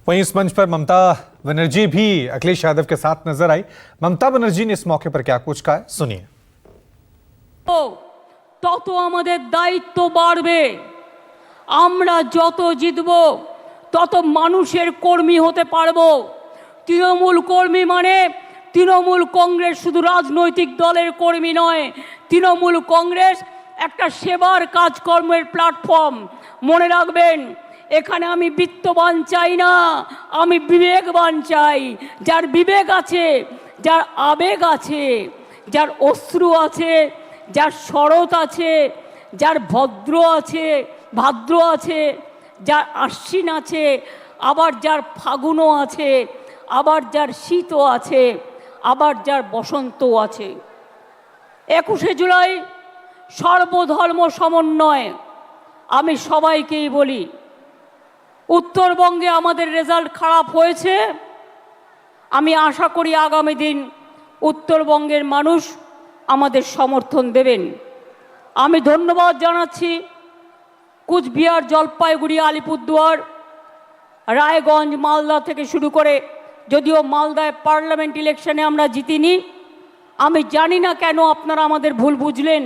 वहीं इस मंच पर ममता बनर्जी भी अखिलेश यादव के साथ नजर आई। ममता बनर्जी ने इस मौके पर क्या कुछ कहा है, सुनिए। তত আমাদের দায়িত্ব বাড়বে। আমরা যত জিতব তত মানুষের কর্মী হতে পারবো। তৃণমূল কর্মী মানে তৃণমূল কংগ্রেস শুধু রাজনৈতিক দলের কর্মী নয়, তৃণমূল কংগ্রেস একটা সেবার কাজকর্মের প্ল্যাটফর্ম। মনে রাখবেন, এখানে আমি বিত্তবান চাই না, আমি বিবেকবান চাই। যার বিবেক আছে, যার আবেগ আছে, যার অশ্রু আছে, যার শরৎ আছে, যার ভাদ্র আছে, যার আশ্বিন আছে, আবার যার ফাগুনও আছে, আবার যার শীতও আছে, আবার যার বসন্তও আছে। 21শে জুলাই সর্বধর্ম সমন্বয়। আমি সবাইকেই বলি, উত্তরবঙ্গে আমাদের রেজাল্ট খারাপ হয়েছে। আমি আশা করি আগামী দিন উত্তরবঙ্গের মানুষ আমাদের সমর্থন দেবেন। আমি ধন্যবাদ জানাচ্ছি কুচবিহার, জলপাইগুড়ি, আলিপুরদুয়ার, রায়গঞ্জ, মালদা থেকে শুরু করে, যদিও মালদায় পার্লামেন্ট ইলেকশনে আমরা জিতিনি। আমি জানি না কেন আপনারা আমাদের ভুল বুঝলেন,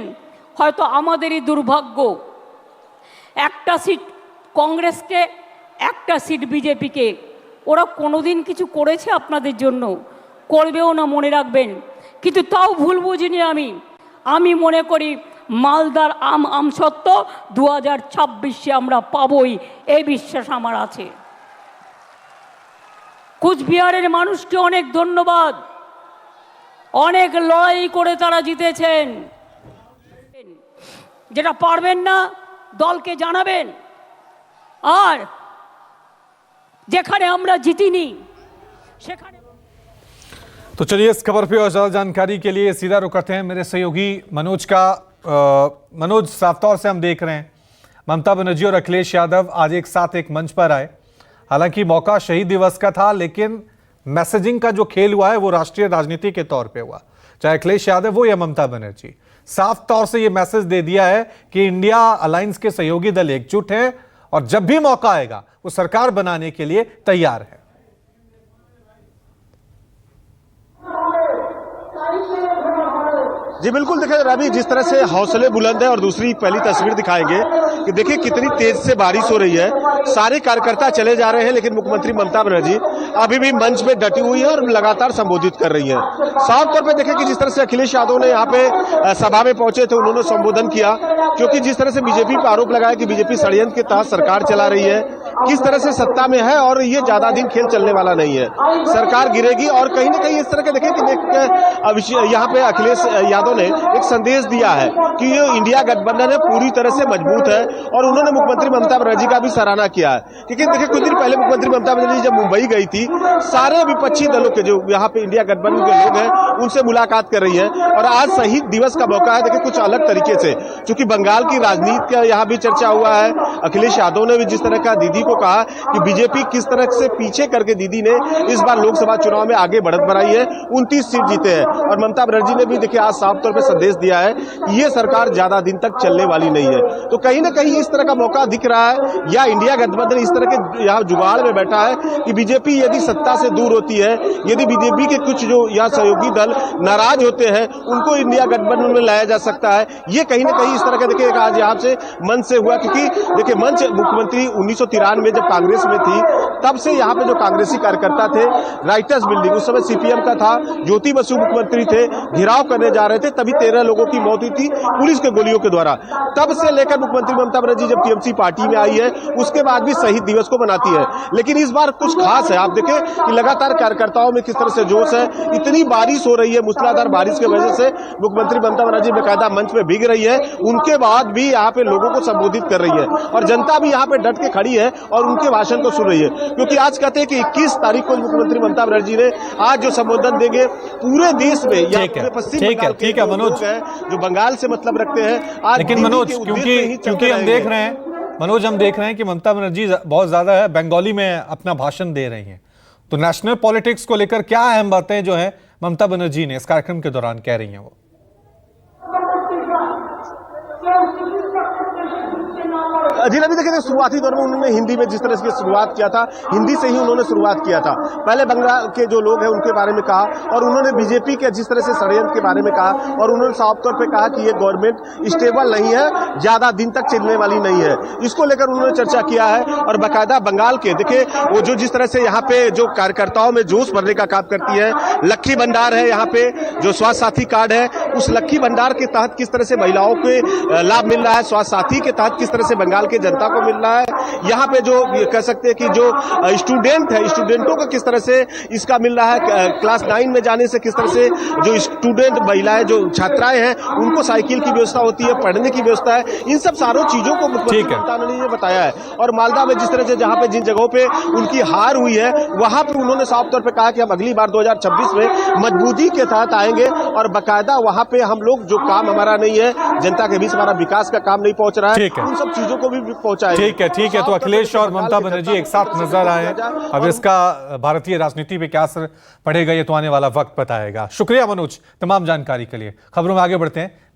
হয়তো আমাদেরই দুর্ভাগ্য। একটা সিট কংগ্রেসকে, একটা সিট বিজেপিকে। ওরা কোনোদিন কিছু করেছে আপনাদের জন্য? করবেও না, মনে রাখবেন। কিন্তু তাও ভুল বুঝিনি আমি মনে করি মালদার আমসত্ত্ব 2026-এ আমরা পাবই, এই বিশ্বাস আমার আছে। কুচবিহারের মানুষকে অনেক ধন্যবাদ। অনেক লড়াই করে তারা জিতেছেন। যেটা পারবেন না দলকে জানাবেন। আর যেখানে আমরা জিতিনি সেখানে। तो चलिए इस खबर पे और ज्यादा जानकारी के लिए सीधा रुख करते हैं मेरे सहयोगी मनोज का। मनोज, साफ तौर से हम देख रहे हैं ममता बनर्जी और अखिलेश यादव आज एक साथ एक मंच पर आए। हालांकि मौका शहीद दिवस का था, लेकिन मैसेजिंग का जो खेल हुआ है वो राष्ट्रीय राजनीति के तौर पे हुआ। चाहे अखिलेश यादव हो या ममता बनर्जी, साफ तौर से ये मैसेज दे दिया है कि इंडिया अलायंस के सहयोगी दल एकजुट हैं और जब भी मौका आएगा वो सरकार बनाने के लिए तैयार है। जी बिल्कुल, देखिए रवि, जिस तरह से हौसले बुलंद है, और दूसरी पहली तस्वीर दिखाएंगे कि देखिए कितनी तेज से बारिश हो रही है। सारे कार्यकर्ता चले जा रहे हैं, लेकिन मुख्यमंत्री ममता बनर्जी अभी भी मंच पे डटी हुई है और लगातार संबोधित कर रही है। साफ तौर पे देखिए कि जिस तरह से अखिलेश यादव ने यहाँ पे सभा में पहुंचे थे, उन्होंने संबोधन किया, क्योंकि जिस तरह से बीजेपी पर आरोप लगाया कि बीजेपी षड्यंत्र के तहत सरकार चला रही है, किस तरह से सत्ता में है और ये ज्यादा दिन खेल चलने वाला नहीं है, सरकार गिरेगी। और कहीं ना कहीं इस तरह के देखिए कि यहाँ पे अखिलेश यादव ने एक संदेश दिया है कि ये इंडिया गठबंधन है, पूरी तरह से मजबूत है। और उन्होंने मुख्यमंत्री ममता बनर्जी का भी सराहना किया है, क्योंकि देखिए कुछ दिन पहले मुख्यमंत्री ममता बनर्जी जब मुंबई गई थी, सारे विपक्षी दलों के जो यहाँ पे इंडिया गठबंधन के लोग हैं उनसे मुलाकात कर रही है। और आज शहीद दिवस का मौका है, देखिए कुछ अलग तरीके से, चूंकि बंगाल की राजनीति का यहाँ भी चर्चा हुआ है। अखिलेश यादव ने भी जिस तरह का दीदी को कहा कि बीजेपी किस तरह से पीछे करके दीदी ने इस बार लोकसभा चुनाव में आगे बढ़त बढ़ाई है, 29 सीट जीते हैं। और ममता बनर्जी ने भी देखिए आज साफ तौर पर संदेश दिया है कि ये सरकार ज्यादा दिन तक चलने वाली नहीं है। तो कहीं ना कहीं इस तरह का मौका दिख रहा है, या इंडिया गठबंधन इस तरह के यहाँ जुगाड़ में बैठा है कि बीजेपी यदि सत्ता से दूर होती है, यदि बीजेपी के कुछ जो यहाँ सहयोगी दल नाराज होते हैं, उनको इंडिया गठबंधन में लाया जा सकता है। ये कहीं ना कहीं इस तरह का देखिए आज यहाँ से मंच से हुआ, क्योंकि देखिए मंच मुख्यमंत्री 1993 में जब कांग्रेस में थी, तब से यहाँ पे जो कांग्रेसी कार्यकर्ता थे, राइटर्स बिल्डिंग उस समय सीपीएम का था, ज्योति बसु मुख्यमंत्री थे, घेराव करने जा रहे थे, तभी 13 लोगों की मौत हुई थी पुलिस के गोलियों के द्वारा। तब से लेकर मुख्यमंत्री ममता बनर्जी जब टीएमसी पार्टी में आई है, उसके बाद भी शहीद दिवस को मनाती है। लेकिन इस बार कुछ खास है, आप देखें कि लगातार कार्यकर्ताओं में किस तरह से जोश है। इतनी बारिश हो रही है, मूसलाधार बारिश की वजह से मुख्यमंत्री ममता बनर्जी बेकायदा मंच में भीग रही है, उनके बाद भी यहाँ पे लोगों को संबोधित कर रही है और जनता भी यहाँ पे डट के खड़ी है और उनके भाषण को सुन रही है। क्योंकि आज कहते हैं कि 21 तारीख को मुख्यमंत्री ममता बनर्जी ने आज जो संबोधन देंगे पूरे देश में, पश्चिम बंगाल के लोग हैं जो बंगाल से मतलब रखते हैं। आज लेकिन मनोज, क्योंकि हम देख रहे हैं, मनोज हम देख रहे हैं कि ममता बनर्जी बहुत ज्यादा है बंगाली में अपना भाषण दे रही हैं, तो नेशनल पॉलिटिक्स को लेकर क्या अहम बातें जो है ममता बनर्जी ने इस कार्यक्रम के दौरान कह रही हैं वो? जी अभी देखिए शुरुआती दौर में उन्होंने हिंदी में जिस तरह से शुरुआत किया था, हिंदी से ही उन्होंने शुरुआत किया था। पहले बंगाल के जो लोग हैं उनके बारे में कहा और उन्होंने बीजेपी के जिस तरह से षड्यंत्र के बारे में कहा और उन्होंने साफ तौर पे कहा कि ये गवर्नमेंट स्टेबल नहीं है, ज्यादा दिन तक चलने वाली नहीं है। इसको लेकर उन्होंने चर्चा किया है और बाकायदा बंगाल के देखिए वो जो जिस तरह से यहाँ पे जो कार्यकर्ताओं में जोश भरने का काम करती है, लक्खी भंडार है यहाँ पे, जो स्वास्थ्य साथी कार्ड है उस लक्खी भंडार के तहत किस तरह से महिलाओं के लाभ मिल रहा है, स्वास्थ्य साथी के तहत किस तरह से बंगाल के जनता को मिल रहा है, यहाँ पे जो कह सकते हैं कि जो स्टूडेंट है स्टूडेंटों को किस तरह से इसका मिल रहा है, क्लास 9 में जाने से किस तरह से जो स्टूडेंट महिलाएं जो छात्राएं हैं उनको साइकिल की व्यवस्था होती है, पढ़ने की व्यवस्था है, इन सब सारों चीजों को मुख्यमंत्री ममता ने ये बताया है। और मालदा में जिस तरह से जहां पे जिन जगहों पे उनकी हार हुई है वहां पर उन्होंने साफ तौर पे कहा कि हम अगली बार 2026 में मजबूती के तहत आएंगे और बाकायदा वहां पे हम लोग जो काम हमारा नहीं है, जनता के बीच हमारा विकास का काम नहीं पहुंच रहा है, उन सब चीजों को भी पहुंचाएंगे। ठीक है। तो अखिलेश और ममता बनर्जी एक साथ नजर आए, अब इसका भारतीय राजनीति पे क्या असर पड़ेगा ये तो आने वाला वक्त बताएगा। शुक्रिया मनोज तमाम जानकारी के लिए। खबरों में आगे बढ़ते हैं।